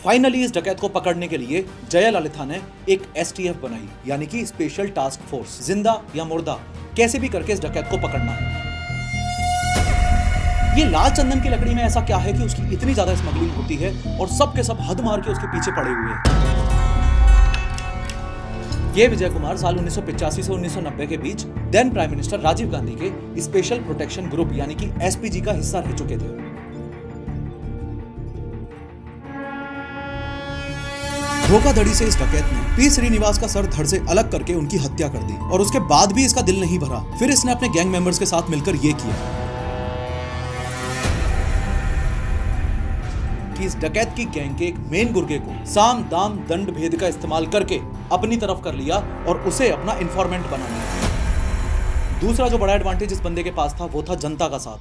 Finally इस डकैत को पकड़ने के लिए जयललिता ने एक एसटीएफ बनाई, यानी कि स्पेशल टास्क फोर्स। जिंदा या मुर्दा कैसे भी करके इस डकैत को पकड़ना है। ये लाल चंदन की लकड़ी में ऐसा क्या है कि उसकी इतनी ज्यादा स्मगलिंग होती है और सब के सब हद मार के उसके पीछे पड़े हुए हैं। ये विजय कुमार साल 1985 से 1990 के बीच then prime minister Rajiv Gandhi के स्पेशल प्रोटेक्शन ग्रुप यानी कि एसपीजी का हिस्सा रह चुके थे। धोखाधड़ी से इस डकैत ने पी श्रीनिवास का सर धड़ से अलग करके उनकी हत्या कर दी और उसके बाद भी इसका दिल नहीं भरा। फिर इसने अपने गैंग मेंबर्स के साथ मिलकर ये किया कि इस डकैत की गैंग के एक मेन गुर्गे को साम दाम दंड भेद का इस्तेमाल करके अपनी तरफ कर लिया और उसे अपना इन्फॉर्मेंट बना लिया। दूसरा जो बड़ा एडवांटेज इस बंदे के पास था वो था जनता का साथ।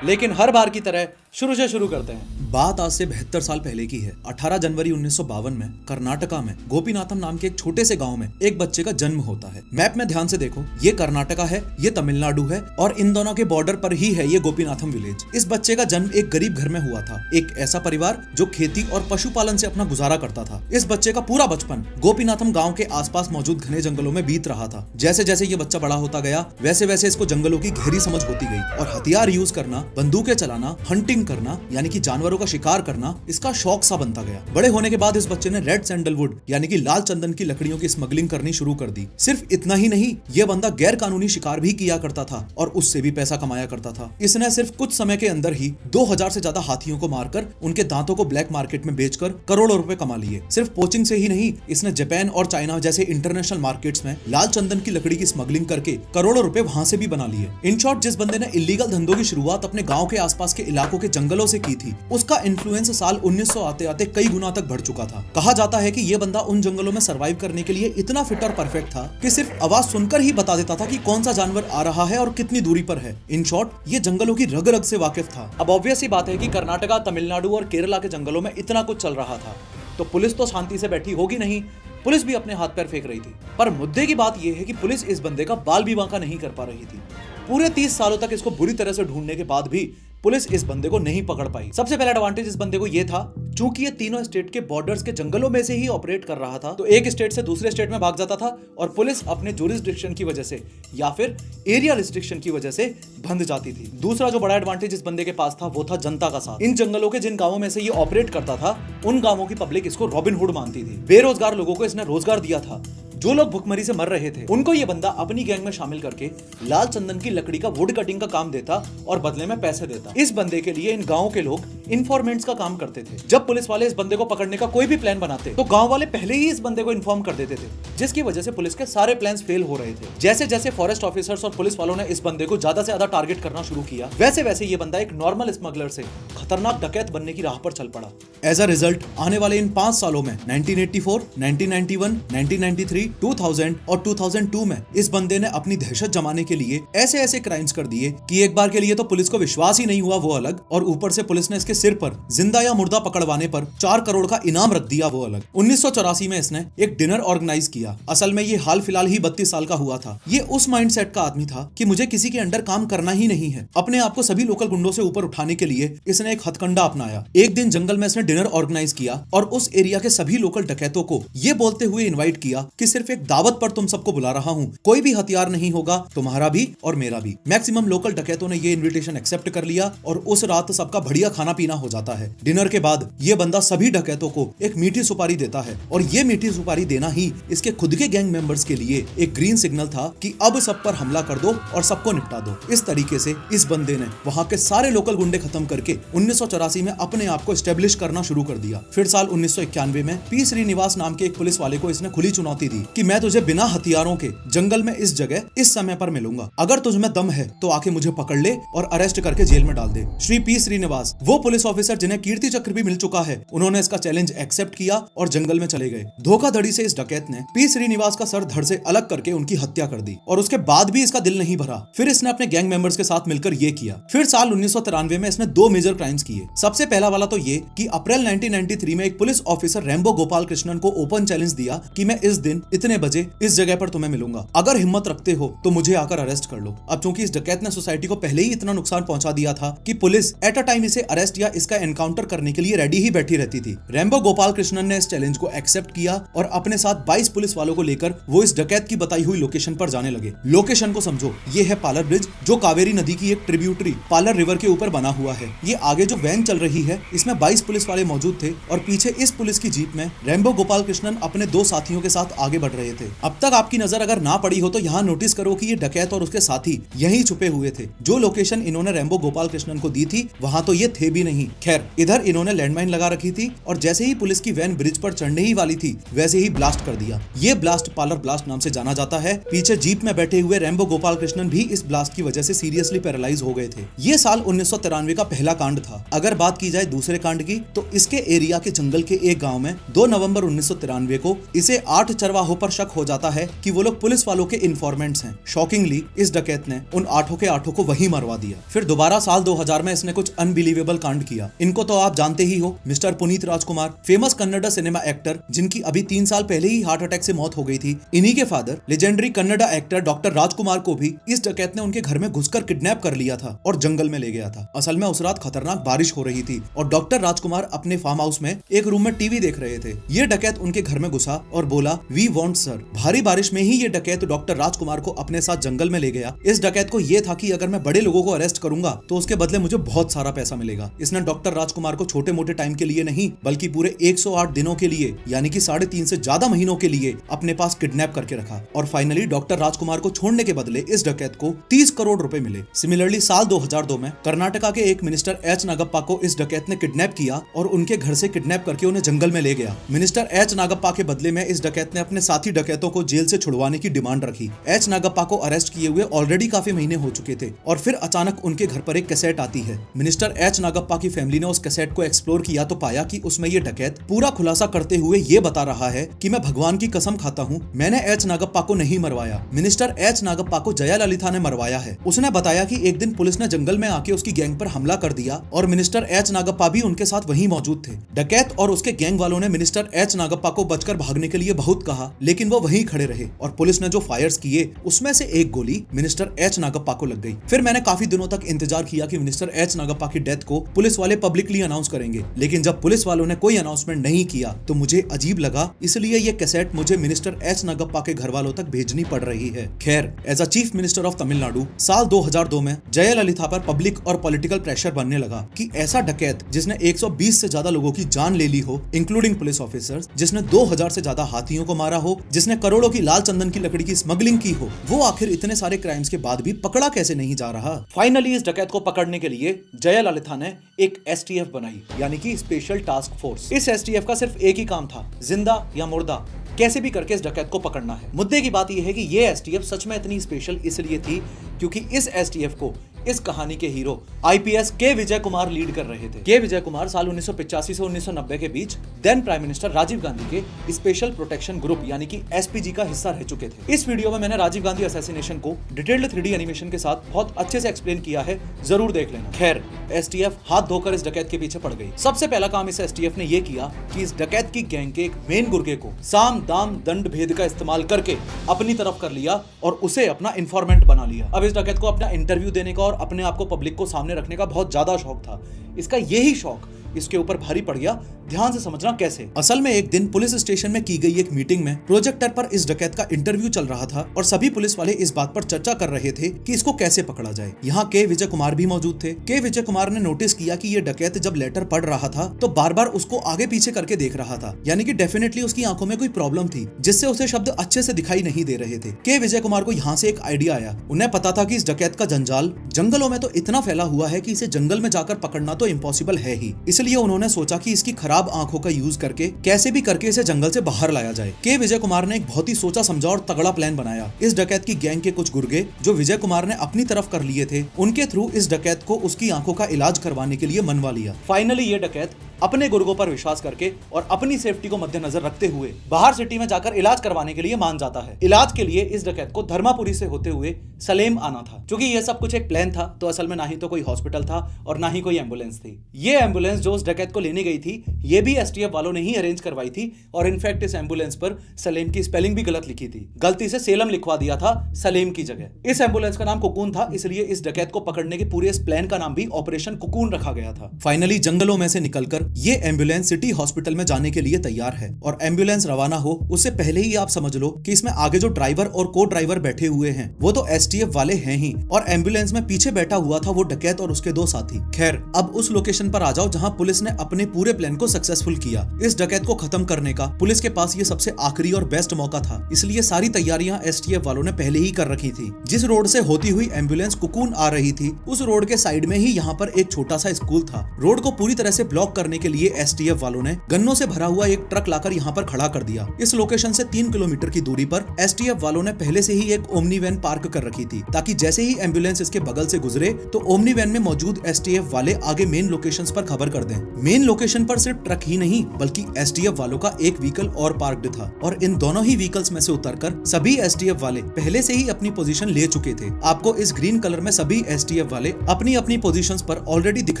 लेकिन हर बार की तरह शुरू से शुरू करते हैं। बात आज से 72 साल पहले की है। 18 जनवरी 1952 में कर्नाटका में गोपीनाथम नाम के एक छोटे से गांव में एक बच्चे का जन्म होता है। मैप में ध्यान से देखो, ये कर्नाटका है, ये तमिलनाडु है और इन दोनों के बॉर्डर पर ही है ये गोपीनाथम विलेज। इस बच्चे का जन्म एक गरीब घर में हुआ था, एक ऐसा परिवार जो खेती और पशुपालन से अपना गुजारा करता था। इस बच्चे का पूरा बचपन गोपीनाथम गाँव के आसपास मौजूद घने जंगलों में बीत रहा था। जैसे जैसे ये बच्चा बड़ा होता गया वैसे वैसे इसको जंगलों की गहरी समझ होती गई और हथियार यूज करना, बंदूकें चलाना, हंटिंग करना यानी कि जानवरों का शिकार करना इसका शौक सा बनता गया। बड़े होने के बाद इस बच्चे ने रेड सैंडलवुड यानी कि लाल चंदन की लकड़ियों की स्मगलिंग करनी शुरू कर दी। सिर्फ इतना ही नहीं, यह बंदा गैर कानूनी शिकार भी किया करता था और उससे भी पैसा कमाया करता था। इसने सिर्फ कुछ समय के अंदर ही 2000 से ज्यादा हाथियों को मारकर उनके दांतों को ब्लैक मार्केट में बेचकर करोड़ों रुपए कमा लिए। सिर्फ पोचिंग से ही नहीं, इसने जापान और चाइना जैसे इंटरनेशनल मार्केट्स में लाल चंदन की लकड़ी की स्मगलिंग करके करोड़ों रुपए वहां से भी बना लिए। इन शॉर्ट, जिस बंदे ने इलीगल धंधों की शुरुआत अपने गाँव के आसपास के इलाकों के जंगलों से की थी, उसका इन्फ्लुएंस साल 1900 आते आते कई गुना तक बढ़ चुका था। कहा जाता है कि यह बंदा उन जंगलों में सरवाइव करने के लिए इतना फिट और परफेक्ट था कि सिर्फ आवाज सुनकर ही बता देता था कि कौन सा जानवर आ रहा है और कितनी दूरी पर है। इन शॉर्ट, ये जंगलों की रग रग से वाकिफ था। अब ऑब्वियस ही बात है कि कर्नाटका, तमिलनाडु और केरला के जंगलों में इतना कुछ चल रहा था तो पुलिस तो शांति से बैठी होगी नहीं। पुलिस भी अपने हाथ पैर फेंक रही थी। पर मुद्दे की बात यह है कि पुलिस इस बंदे का बाल भी बांका नहीं कर पा रही थी। पूरे 30 सालों तक इसको बुरी तरह से ढूंढने के बाद भी पुलिस इस बंदे को नहीं पकड़ पाई। सबसे पहला एडवांटेज इस बंदे को यह था, चूंकि ये तीनों स्टेट के बॉर्डर्स के जंगलों में से ही ऑपरेट कर रहा था, तो एक स्टेट से दूसरे स्टेट में भाग जाता था और पुलिस अपने जुरिस्डिक्शन की वजह से या फिर एरिया रिस्ट्रिक्शन की वजह से बंध जाती थी। दूसरा जो बड़ा एडवांटेज इस बंदे के पास था वो था जनता का साथ। इन जंगलों के जिन गांवों में से ये ऑपरेट करता था, उन गांवों की पब्लिक इसको रॉबिन हुड मानती थी। बेरोजगार लोगों को इसने रोजगार दिया था। जो लोग भुखमरी से मर रहे थे उनको ये बंदा अपनी गैंग में शामिल करके लाल चंदन की लकड़ी का वुड कटिंग का काम देता और बदले में पैसे देता। इस बंदे के लिए इन गांवों के लोग इन्फॉर्मेंट्स का काम करते थे। जब पुलिस वाले इस बंदे को पकड़ने का कोई भी प्लान बनाते तो गांव वाले पहले ही इस बंदे को इन्फॉर्म कर देते थे, जिसकी वजह से पुलिस के सारे प्लान्स फेल हो रहे थे। जैसे जैसे फॉरेस्ट ऑफिसर्स और पुलिस वालों ने इस बंदे को ज्यादा से ज्यादा टारगेट करना शुरू किया, वैसे वैसे ये बंदा एक नॉर्मल स्मगलर से खतरनाक डकैत बनने की राह पर चल पड़ा। एज अ रिजल्ट, आने वाले इन 5 सालों में 1984, 1991, 1993, 2000 और 2002 में इस बंदे ने अपनी दहशत जमाने के लिए ऐसे ऐसे क्राइम्स कर दिए कि एक बार के लिए तो पुलिस को विश्वास ही नहीं हुआ, वो अलग, और ऊपर से पुलिस ने इसके सिर पर जिंदा या मुर्दा पकड़वाने पर 4 करोड़ का इनाम रख दिया, वो अलग। 1984 में इसने एक डिनर ऑर्गेनाइज किया। असल में ये हाल फिलहाल ही 32 साल का हुआ था। ये उस माइंडसेट का आदमी था कि मुझे किसी के अंडर काम करना ही नहीं है। अपने आप को सभी लोकल गुंडों से ऊपर उठाने के लिए इसने एक हथकंडा अपनाया। एक दिन जंगल में इसने डिनर ऑर्गेनाइज किया और उस एरिया के सभी लोकल डकैतों को ये बोलते हुए इन्वाइट किया कि सिर्फ एक दावत पर तुम सबको बुला रहा हूं, कोई भी हथियार नहीं होगा, तुम्हारा भी और मेरा भी। मैक्सिमम लोकल डकैतों ने ये इनविटेशन एक्सेप्ट कर लिया और उस रात सबका बढ़िया खाना पीना हो जाता है। डिनर के बाद ये बंदा सभी डकैतों को एक मीठी सुपारी देता है और ये मीठी सुपारी देना ही इसके खुद के गैंग मेंबर्स के लिए एक ग्रीन सिग्नल था कि अब सब पर हमला कर दो और सबको निपटा दो। इस तरीके से इस बंदे ने वहां के सारे लोकल गुंडे खत्म करके 1984 में अपने आप को एस्टेब्लिश करना शुरू कर दिया। फिर साल 1991 में पी श्रीनिवास नाम के एक पुलिस वाले को इसने खुली चुनौती दी कि मैं तुझे बिना हथियारों के जंगल में इस जगह इस समय पर मिलूंगा, अगर तुझ में दम है तो आके मुझे पकड़ ले और अरेस्ट करके जेल में डाल दे। श्री पी श्रीनिवास, वो पुलिस ऑफिसर जिन्हें कीर्ति चक्र भी मिल चुका है, उन्होंने इसका चैलेंज एक्सेप्ट किया और जंगल में चले गए। धोखाधड़ी से इस डकैत ने पी श्रीनिवास का सर धड़ से अलग करके उनकी हत्या कर दी और उसके बाद भी इसका दिल नहीं भरा। फिर इसने अपने गैंग मेंबर्स के साथ मिलकर ये किया। फिर साल 1993 में इसने 2 मेजर क्राइम्स क्राइम्स किए। सबसे पहला वाला तो ये कि अप्रैल 1993 में एक police officer Rambo Gopal Krishnan को ओपन चैलेंज दिया कि मैं इस दिन इतने बजे इस जगह पर तुम्हें मिलूंगा, अगर हिम्मत रखते हो तो मुझे आकर अरेस्ट कर लो। अब चूंकि इस डकैत ने सोसाइटी को पहले ही इतना नुकसान पहुंचा दिया था कि पुलिस एट अ टाइम इसे अरेस्ट या इसका एनकाउंटर करने के लिए रेडी ही बैठी रहती थी। रैम्बो गोपाल कृष्णन ने इस चैलेंज को एक्सेप्ट किया और अपने साथ 22 पुलिस वालों को लेकर वो इस डकैत की बताई हुई लोकेशन पर जाने लगे। लोकेशन को समझो, ये है पालर ब्रिज, जो कावेरी नदी की एक ट्रिब्यूटरी पालर रिवर के ऊपर बना हुआ है। ये आगे जो वैन चल रही है इसमें 22 पुलिस वाले मौजूद थे और पीछे इस पुलिस की जीप में रैम्बो गोपाल कृष्णन अपने 2 साथियों के साथ आगे बढ़ रहे थे। अब तक आपकी नजर अगर ना पड़ी हो तो यहाँ नोटिस करो कि ये डकैत और उसके साथी यहीं छुपे हुए थे। जो लोकेशन इन्होंने रैम्बो गोपाल कृष्णन को दी थी वहां तो ये थे भी नहीं। खैर, इधर इन्होंने लैंडमाइन लगा रखी थी और जैसे ही पुलिस की वैन ब्रिज पर चढ़ने ही वाली थी वैसे ही ब्लास्ट कर दिया। ये ब्लास्ट पालर ब्लास्ट नाम से जाना जाता है। पीछे जीप में बैठे हुए रैम्बो गोपाल कृष्णन भी इस ब्लास्ट की वजह से सीरियसली पैरालाइज हो गए थे। ये साल 1993 का पहला कांड था। अगर बात की जाए दूसरे कांड की तो इसके एरिया के जंगल के एक गांव में 2 नवंबर 1993 को इसे 8 चरवाहों पर शक हो जाता है कि वो लोग पुलिस वालों के इन्फॉर्मेंट्स हैं। शॉकिंगली इस डकैत ने उन 8 के 8 को वहीं मरवा दिया। फिर दोबारा साल 2000 में इसने कुछ अनबिलीवेबल कांड किया। इनको तो आप जानते ही हो, मिस्टर पुनीत राजकुमार, फेमस कन्नड़ा सिनेमा एक्टर जिनकी अभी 3 साल पहले ही हार्ट अटैक से मौत हो गई थी। इन्हीं के father legendary Kannada actor doctor Rajkumar को भी इस डकैत ने उनके घर में घुसकर किडनैप कर लिया था और जंगल में ले गया था। असल में उस रात खतरनाक बारिश हो रही थी और डॉक्टर राजकुमार अपने फार्म हाउस में एक रूम में टीवी देख रहे थे। ये डकैत उनके घर में घुसा और बोला, वी वांट सर। भारी बारिश में ही ये डकैत डॉक्टर राजकुमार को अपने साथ जंगल में ले गया। इस डकैत को ये था कि अगर मैं बड़े लोगों को अरेस्ट करूंगा तो उसके बदले मुझे बहुत सारा पैसा मिलेगा। इसने डॉक्टर राजकुमार को छोटे मोटे टाइम के लिए नहीं बल्कि पूरे 108 दिनों के लिए यानी कि 3.5 से ज्यादा महीनों के लिए अपने पास किडनैप करके रखा और फाइनली डॉक्टर राजकुमार को छोड़ने के बदले इस डकैत को 30 करोड़ रुपए मिले। सिमिलरली साल 2002 में कर्नाटका के एक मिनिस्टर एच नागप्पा को इस डकैत ने किडनैप किया और उनके घर से किडनैप करके उन्हें जंगल में ले गया। मिनिस्टर एच नागप्पा के बदले में इस डकैत ने अपने साथी डकैतों को जेल से छुड़वाने की डिमांड रखी। एच नागप्पा को अरेस्ट किए हुए ऑलरेडी काफी महीने हो चुके थे और फिर अचानक उनके घर पर एक कैसेट आती है। मिनिस्टर एच नागप्पा की फैमिली ने उस कैसेट को एक्सप्लोर किया तो पाया कि उसमें ये डकैत पूरा खुलासा करते हुए ये बता रहा है कि मैं भगवान की कसम खाता हूँ, मैंने एच नागप्पा को नहीं मरवाया। मिनिस्टर एच नागप्पा को जयाललिता ने मरवाया है। उसने बताया कि एक दिन पुलिस ने जंगल में आके उसकी गैंग पर हमला कर दिया और मिनिस्टर एच नागप्पा भी उनके साथ वहीं मौजूद थे। डकैत और उसके गैंग वालों ने मिनिस्टर एच नागप्पा को बचकर भागने के लिए बहुत कहा लेकिन वो वहीं खड़े रहे और पुलिस ने जो फायर्स किए उसमें से एक गोली मिनिस्टर एच नागप्पा को लग गई। फिर मैंने काफी दिनों तक इंतजार किया कि मिनिस्टर एच नागप्पा की डेथ को पुलिस वाले पब्लिकली अनाउंस करेंगे, लेकिन जब पुलिस वालों ने कोई अनाउंसमेंट नहीं किया तो मुझे अजीब लगा, इसलिए ये कैसेट मुझे मिनिस्टर एच नागप्पा के घर वालों तक भेजनी पड़ रही है। खैर, as a chief minister of Tamil Nadu साल 2002 में जयललिता पर पब्लिक और पॉलिटिकल प्रेशर बनने लगा कि ऐसा डकैत जिसने 120 से ज्यादा लोगों की जान ले ली हो इंक्लूडिंग पुलिस ऑफिसर्स, जिसने 2000 से ज्यादा हाथियों को मारा हो, जिसने करोड़ों की लाल चंदन की लकड़ी की स्मगलिंग की हो, वो आखिर इतने सारे क्राइम्स के बाद भी पकड़ा कैसे नहीं जा रहा। फाइनली इस डकैत को पकड़ने के लिए जयललिता ने एक एसटीएफ बनाई यानी कि स्पेशल टास्क फोर्स। इस एसटीएफ का सिर्फ एक ही काम था, जिंदा या मुर्दा कैसे भी करके इस डकैत को पकड़ना है। मुद्दे की बात यह है कि ये एसटीएफ सच में इतनी स्पेशल इसलिए थी क्योंकि इस एसटीएफ को इस कहानी के हीरो आईपीएस के विजय कुमार लीड कर रहे थे। के विजय कुमार साल 1985 से 1990 के बीच then prime minister Rajiv Gandhi के स्पेशल प्रोटेक्शन ग्रुप यानी कि एसपीजी का हिस्सा रह चुके थे। इस वीडियो में मैंने राजीव गांधी असैसिनेशन को डिटेल्ड 3D एनिमेशन के साथ बहुत अच्छे से एक्सप्लेन किया है, जरूर देख लेना। खैर, एसटीएफ हाथ धोकर इस डकैत के पीछे पड़ गई। सबसे पहला काम इस एसटीएफ ने यह किया कि इस डकैत की गैंग के एक मेन गुर्गे को साम दाम दंड भेद का इस्तेमाल करके अपनी तरफ कर लिया और उसे अपना इन्फॉर्मेंट बना लिया। अब इस डकैत को अपना इंटरव्यू देने का और अपने आप को पब्लिक को सामने रखने का बहुत ज्यादा शौक था। इसका यही शौक इसके ऊपर भारी पड़ गया। ध्यान से समझना कैसे। असल में एक दिन पुलिस स्टेशन में की गई एक मीटिंग में प्रोजेक्टर पर इस डकैत का इंटरव्यू चल रहा था और सभी पुलिस वाले इस बात पर चर्चा कर रहे थे कि इसको कैसे पकड़ा जाए। यहाँ के विजय कुमार भी मौजूद थे। के विजय कुमार ने नोटिस किया कि ये डकैत जब लेटर पढ़ रहा था तो बार बार उसको आगे पीछे करके देख रहा था, यानी कि डेफिनेटली उसकी आंखों में कोई प्रॉब्लम थी जिससे उसे शब्द अच्छे से दिखाई नहीं दे रहे थे। के विजय कुमार को यहाँ से एक आइडिया आया। उन्हें पता था कि इस डकैत का जंजाल जंगलों में तो इतना फैला हुआ है कि इसे जंगल में जाकर पकड़ना तो इम्पॉसिबल है ही, इसलिए उन्होंने सोचा कि इसकी खराब आंखों का यूज करके कैसे भी करके इसे जंगल से बाहर लाया जाए। के विजय कुमार ने एक बहुत ही सोचा समझा और तगड़ा प्लान बनाया। इस डकैत की गैंग के कुछ गुर्गे जो विजय कुमार ने अपनी तरफ कर लिए थे, उनके थ्रू इस डकैत को उसकी आंखों का इलाज करवाने के लिए मनवा लिया। फाइनली ये डकैत अपने गुर्गों पर विश्वास करके और अपनी सेफ्टी को मद्देनजर रखते हुए बाहर सिटी में जाकर इलाज करवाने के लिए मान जाता है। इलाज के लिए इस डकैत को धर्मापुरी से होते हुए सलेम आना था। क्योंकि ये सब कुछ एक प्लान था, तो असल में ना ही तो कोई हॉस्पिटल था और ना ही कोई एम्बुलेंस थी। ये एम्बुलेंस जो उस डकैत को लेने गई थी, ये भी एसटीएफ वालों ने ही अरेंज करवाई थी। और इनफैक्ट इस एम्बुलेंस पर सलेम की स्पेलिंग भी गलत लिखी थी, गलती से सेलम लिखवा दिया था सलेम की जगह। इस एम्बुलेंस का नाम कुकून था, इसलिए इस डकैत को पकड़ने के पूरे इस प्लान का नाम भी ऑपरेशन कुकून रखा गया था। फाइनली जंगलों में से निकलकर ये एम्बुलेंस सिटी हॉस्पिटल में जाने के लिए तैयार है। और एम्बुलेंस रवाना हो उससे पहले ही आप समझ लो कि इसमें आगे जो ड्राइवर और को ड्राइवर बैठे हुए हैं वो तो एसटीएफ वाले हैं ही, और एम्बुलेंस में पीछे बैठा हुआ था वो डकैत और उसके 2 साथी। खैर, अब उस लोकेशन पर आ जाओ जहां पुलिस ने अपने पूरे प्लान को सक्सेसफुल किया। इस डकैत को खत्म करने का पुलिस के पास ये सबसे आखिरी और बेस्ट मौका था, इसलिए सारी तैयारियां एसटीएफ वालों ने पहले ही कर रखी थी। जिस रोड से होती हुई एम्बुलेंस कुकून आ रही थी, उस रोड के साइड में ही यहाँ पर एक छोटा सा स्कूल था। रोड को पूरी तरह से ब्लॉक करने के लिए एसटीएफ वालों ने गन्नों से भरा हुआ एक ट्रक लाकर यहाँ पर खड़ा कर दिया। इस लोकेशन से 3 किलोमीटर की दूरी पर एसटीएफ वालों ने पहले से ही एक ओमनी वैन पार्क कर रखी थी, ताकि जैसे ही एम्बुलेंस इसके बगल से गुजरे तो ओमनी वैन में मौजूद एसटीएफ वाले आगे मेन लोकेशंस पर खबर कर दें। मेन लोकेशन पर सिर्फ ट्रक ही नहीं बल्कि एसटीएफ वालों का एक व्हीकल और पार्क्ड था, और इन दोनों ही व्हीकल्स में से उतरकर सभी एसटीएफ वाले पहले से ही अपनी पोजीशन ले चुके थे। आपको इस ग्रीन कलर में सभी एसटीएफ वाले अपनी अपनी पोजीशंस पर ऑलरेडी दिख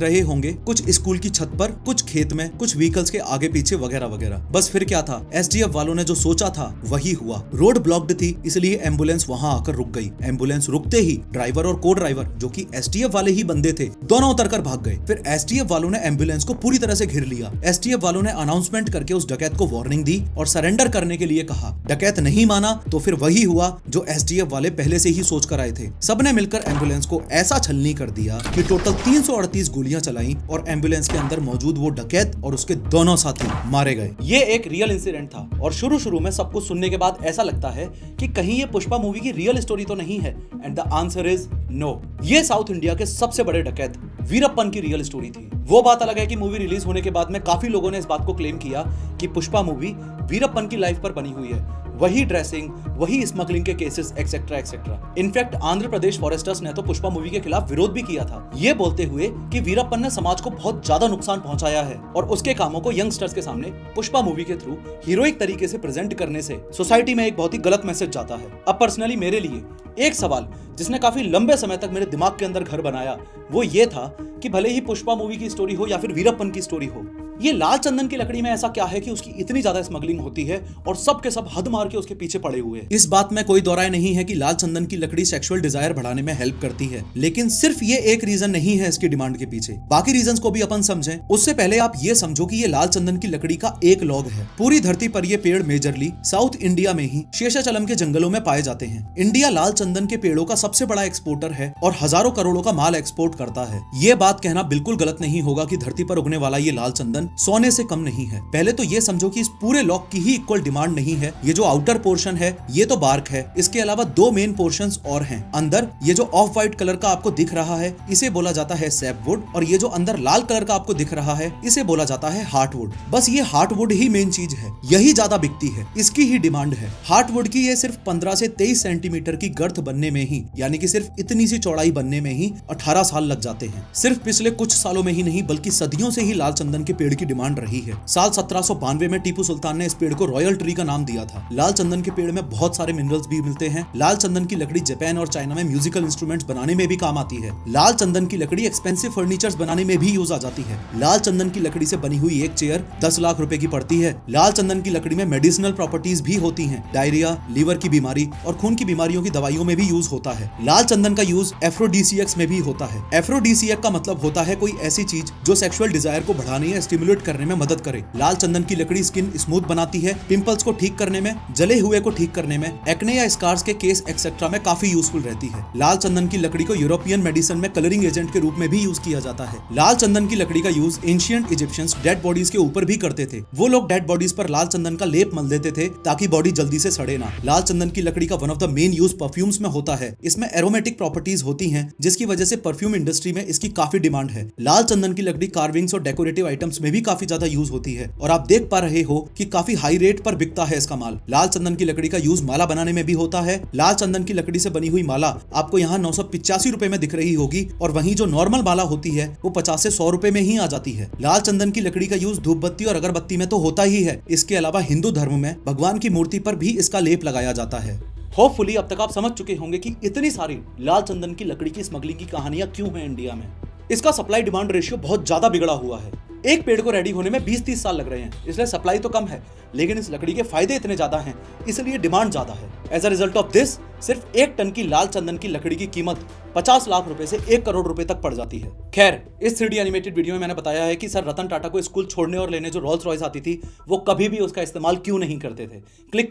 रहे होंगे, कुछ स्कूल की छत पर, कुछ खेत में, कुछ व्हीकल्स के आगे पीछे वगैरह वगैरह। बस फिर क्या था, एसटीएफ वालों ने जो सोचा था वही हुआ। रोड ब्लॉक्ड थी, इसलिए एम्बुलेंस वहां आकर रुक गई। एम्बुलेंस रुकते ही ड्राइवर और को ड्राइवर, जो कि एसटीएफ वाले ही बंदे थे, दोनों उतरकर भाग गए। फिर एसटीएफ वालों ने एम्बुलेंस को पूरी तरह से घिर लिया। एसटीएफ वालों ने अनाउंसमेंट करके उस डकैत को वार्निंग दी और सरेंडर करने के लिए कहा। डकैत नहीं माना तो फिर वही हुआ जो एसटीएफ वाले पहले से ही सोच कर आए थे। सबने मिलकर एम्बुलेंस को ऐसा छलनी कर दिया कि टोटल 338 गोलियां चलाई और एम्बुलेंस के अंदर मौजूद वो डकैत और उसके दोनों साथी मारे गए। ये एक रियल इंसिडेंट था और शुरू में सब कुछ सुनने के बाद ऐसा लगता है कि कहीं ये पुष्पा मूवी की रियल स्टोरी तो नहीं है, and the answer is no. ये साउथ इंडिया के सबसे बड़े डकैत वीरप्पन की रियल स्टोरी थी। वो बात अलग है कि मूवी रिलीज होने के बाद में काफी लोगों ने इस बात को क्लेम किया कि पुष्पा मूवी वीरप्पन की लाइफ पर बनी हुई है, वही ड्रेसिंग, वही स्मगलिंग के cases etcetera etcetera. In fact Andhra Pradesh foresters ने तो पुष्पा मूवी के खिलाफ विरोध भी किया था, ये बोलते हुए कि वीरप्पन ने समाज को बहुत ज्यादा नुकसान पहुंचाया है और उसके कामों को यंगस्टर्स के सामने पुष्पा मूवी के थ्रू हीरोइक तरीके से प्रेजेंट करने से सोसाइटी में एक बहुत ही गलत मैसेज जाता है। अब पर्सनली मेरे लिए एक सवाल जिसने काफी लंबे समय तक मेरे दिमाग के अंदर घर बनाया वो ये था कि भले ही पुष्पा मूवी की स्टोरी हो या फिर वीरप्पन की स्टोरी हो, ये लाल चंदन की लकड़ी में ऐसा क्या है कि उसकी इतनी ज्यादा स्मगलिंग होती है और सब के सब हद मार के उसके पीछे पड़े हुए हैं। इस बात में कोई दो राय नहीं है कि लाल चंदन की लकड़ी सेक्सुअल डिजायर बढ़ाने में हेल्प करती है, लेकिन सिर्फ ये एक रीजन नहीं है इसकी डिमांड के पीछे। बाकी रीजंस को भी अपन समझें उससे पहले आप ये समझो कि ये लाल चंदन की लकड़ी का एक लॉग है। पूरी धरती पर ये पेड़ मेजरली साउथ इंडिया में ही शेषाचलम के जंगलों में पाए जाते हैं। इंडिया लाल चंदन के पेड़ों का सबसे बड़ा एक्सपोर्टर है और हजारों करोड़ों का माल एक्सपोर्ट करता है। ये बात कहना बिल्कुल गलत नहीं होगा कि धरती पर उगने वाला ये लाल चंदन सोने से कम नहीं है। पहले तो ये समझो कि इस पूरे लॉग की ही इक्वल डिमांड नहीं है। ये जो आउटर पोर्शन है ये तो बार्क है, इसके अलावा 2 मेन पोर्शंस और हैं। अंदर ये जो ऑफ व्हाइट कलर का आपको दिख रहा है इसे बोला जाता है सैपवुड, और ये जो अंदर लाल कलर का आपको दिख रहा है इसे बोला जाता है हार्टवुड। बस ये हार्टवुड ही मेन चीज है, यही ज्यादा बिकती है, इसकी ही डिमांड है। हार्टवुड की ये सिर्फ 15 से 23 सेंटीमीटर की गर्थ बनने में ही, यानी कि सिर्फ इतनी सी चौड़ाई बनने में ही 18 साल लग जाते हैं। सिर्फ पिछले कुछ सालों में ही नहीं बल्कि सदियों से ही लाल चंदन के पेड़ की डिमांड रही है। साल 1792 में टीपू सुल्तान ने इस पेड़ को रॉयल ट्री का नाम दिया था। लाल चंदन के पेड़ में बहुत सारे मिनरल्स भी मिलते हैं। लाल चंदन की लकड़ी जापान और चाइना में म्यूजिकल इंस्ट्रूमेंट्स बनाने में भी काम आती है। लाल चंदन की लकड़ी एक्सपेंसिव फर्नीचर्स बनाने में भी यूज आ जाती है। लाल चंदन की लकड़ी से बनी हुई एक चेयर 10 लाख रुपए की पड़ती है। लाल चंदन की लकड़ी में मेडिसिनल प्रॉपर्टीज भी होती हैं। डायरिया, लीवर की बीमारी और खून की बीमारियों की दवाइयों में भी यूज होता है। लाल चंदन का यूज एफ्रोडीसियक्स में भी होता है। एफ्रोडीसियक का मतलब होता है कोई ऐसी चीज जो सेक्सुअल डिजायर को बढ़ाने या स्टिमुलेट करने में मदद करे। लाल चंदन की लकड़ी स्किन स्मूथ बनाती है, पिंपल्स को ठीक करने में, जले हुए को ठीक करने में, एक्ने या स्कार्स के केस एक्सेट्रा में काफी यूजफुल रहती है। लाल चंदन की लकड़ी को यूरोपियन मेडिसिन में कलरिंग एजेंट के रूप में भी यूज किया जाता है। लाल चंदन की लकड़ी का use ancient Egyptians dead bodies के ऊपर भी करते थे। वो लोग डेड बॉडीज पर लाल चंदन का लेप मल देते थे ताकि बॉडी जल्दी से सड़े ना। लाल चंदन की लकड़ी का one of the main use perfumes में होता है। इसमें एरोमेटिक प्रॉपर्टीज होती हैं जिसकी वजह से परफ्यूम इंडस्ट्री में इसकी काफी डिमांड है। लाल चंदन की लकड़ी कार्विंग्स और डेकोरेटिव आइटम्स में भी काफी ज्यादा यूज होती है और आप देख पा रहे हो कि काफी हाई रेट पर बिकता है इसका माल। लाल चंदन की लकड़ी का यूज माला बनाने में भी होता है। लाल चंदन की लकड़ी से बनी हुई माला आपको यहाँ 985 रुपए में दिख रही होगी और वहीं जो नॉर्मल माला होती है वो 50 से 100 रुपए में ही आ जाती है। लाल चंदन की लकड़ी का यूज धूप बत्ती और अगरबत्ती में तो होता ही है। इसके अलावा हिंदू धर्म में भगवान की मूर्ति पर भी इसका लेप लगाया जाता है। होपफुली अब तक आप समझ चुके होंगे कि इतनी सारी लाल चंदन की लकड़ी की स्मगलिंग की कहानियां क्यों हैं इंडिया में। इसका सप्लाई डिमांड रेशियो बहुत ज्यादा बिगड़ा हुआ है। एक पेड़ को रेडी होने में 20-30 साल लग रहे हैं, इसलिए सप्लाई तो कम है, लेकिन इस लकड़ी के फायदे इतने ज्यादा हैं, इसलिए डिमांड ज्यादा है। As a result of this, सिर्फ 1 टन की लाल चंदन की लकड़ी की कीमत 50 लाख रुपए से 1 करोड़ रुपए तक पड़ जाती है। खैर, इस 3D एनिमेटेड वीडियो में मैंने बताया है कि सर रतन टाटा को स्कूल छोड़ने और लेने जो रोल्स रॉयस आती थी, वो कभी भी उसका इस्तेमाल क्यों नहीं करते थे। क्लिक